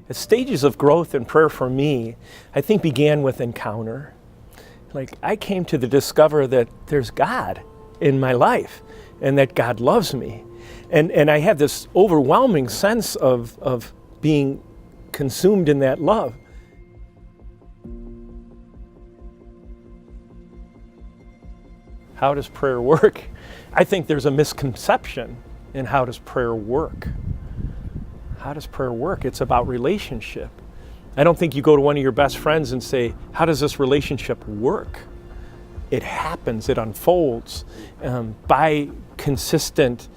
The stages of growth in prayer for me, I think, began with encounter. Like, I came to discover that there's God in my life and that God loves me. And I had this overwhelming sense of being consumed in that love. How does prayer work? I think there's a misconception in how does prayer work. How does prayer work? It's about relationship. I don't think you go to one of your best friends and say, how does this relationship work? It happens, it unfolds by consistent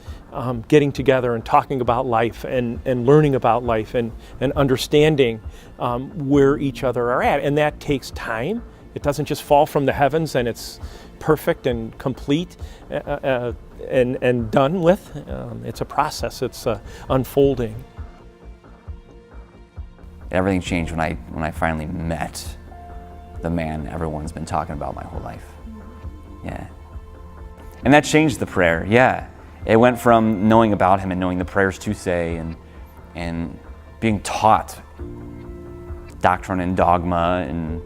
getting together and talking about life and learning about life and understanding where each other are at. And that takes time. It doesn't just fall from the heavens and it's perfect and complete and done with. It's a process, it's unfolding. Everything changed when I finally met the man everyone's been talking about my whole life. Yeah. And that changed the prayer, yeah. It went from knowing about him and knowing the prayers to say and being taught doctrine and dogma and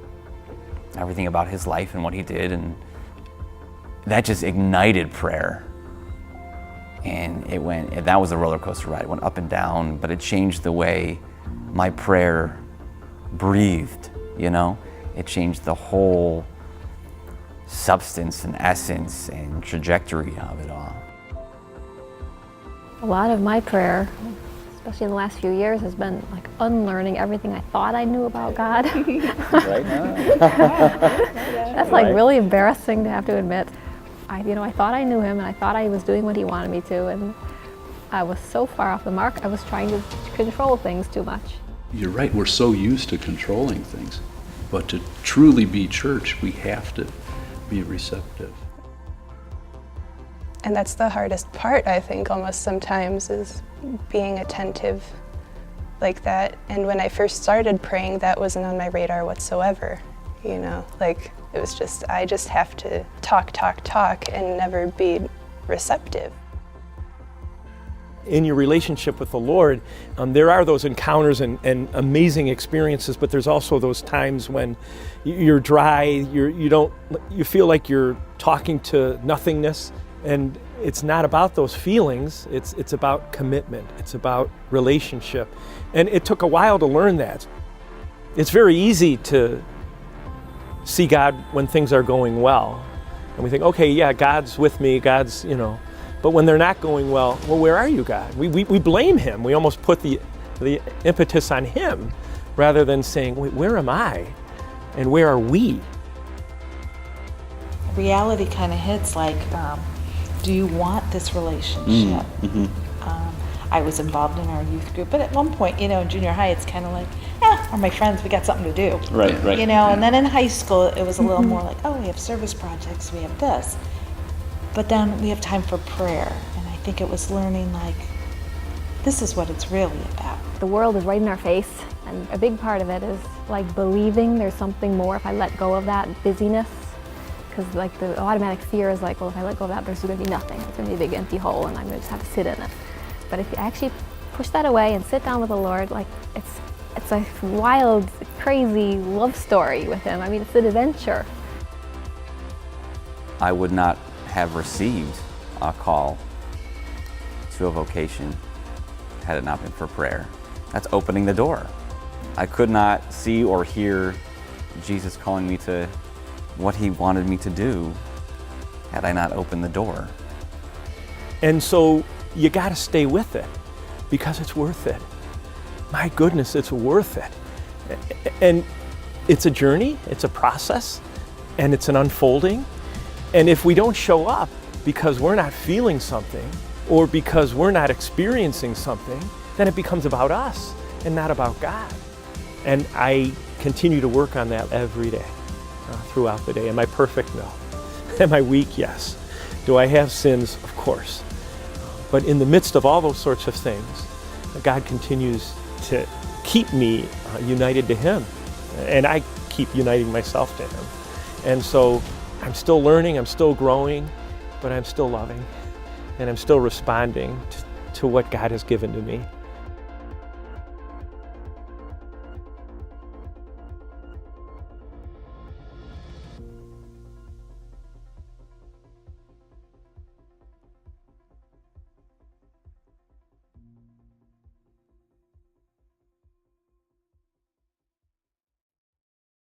everything about his life and what he did, and that just ignited prayer. And that was a roller coaster ride. It went up and down, but it changed the way my prayer breathed, you know? It changed the whole substance and essence and trajectory of it all. A lot of my prayer, especially in the last few years, has been like unlearning everything I thought I knew about God. Right now. That's like really embarrassing to have to admit. I thought I knew him and I thought I was doing what he wanted me to, and I was so far off the mark. I was trying to control things too much. You're right, we're so used to controlling things, but to truly be church, we have to be receptive. And that's the hardest part, I think, almost sometimes, is being attentive like that. And when I first started praying, that wasn't on my radar whatsoever, you know? Like, it was just, I just have to talk and never be receptive. In your relationship with the Lord, there are those encounters and amazing experiences, but there's also those times when you're dry, you feel like you're talking to nothingness, and it's not about those feelings, it's about commitment, it's about relationship. And it took a while to learn that. It's very easy to see God when things are going well. And we think, okay, yeah, God's with me, God's, but when they're not going well, where are you, God? We blame him. We almost put the impetus on him rather than saying, wait, where am I? And where are we? Reality kind of hits like, do you want this relationship? Mm-hmm. I was involved in our youth group, but at one point, in junior high, it's kind of like, are my friends, we got something to do. Right. And then in high school, it was a little more like, we have service projects, we have this. But then we have time for prayer, and I think it was learning, like, this is what it's really about. The world is right in our face, and a big part of it is like believing there's something more if I let go of that busyness. Because like the automatic fear is like, well, if I let go of that, there's going to be nothing. It's going to be a big empty hole, and I'm going to just have to sit in it. But if you actually push that away and sit down with the Lord, like it's a wild, crazy love story with him. I mean, it's an adventure. I would not have received a call to a vocation had it not been for prayer. That's opening the door. I could not see or hear Jesus calling me to what he wanted me to do had I not opened the door. And so you got to stay with it because it's worth it. My goodness, it's worth it. And it's a journey, it's a process, and it's an unfolding. And if we don't show up because we're not feeling something or because we're not experiencing something, then it becomes about us and not about God. And I continue to work on that every day, throughout the day. Am I perfect? No. Am I weak? Yes. Do I have sins? Of course. But in the midst of all those sorts of things, God continues to keep me united to him. And I keep uniting myself to him. And so I'm still learning, I'm still growing, but I'm still loving, and I'm still responding to what God has given to me.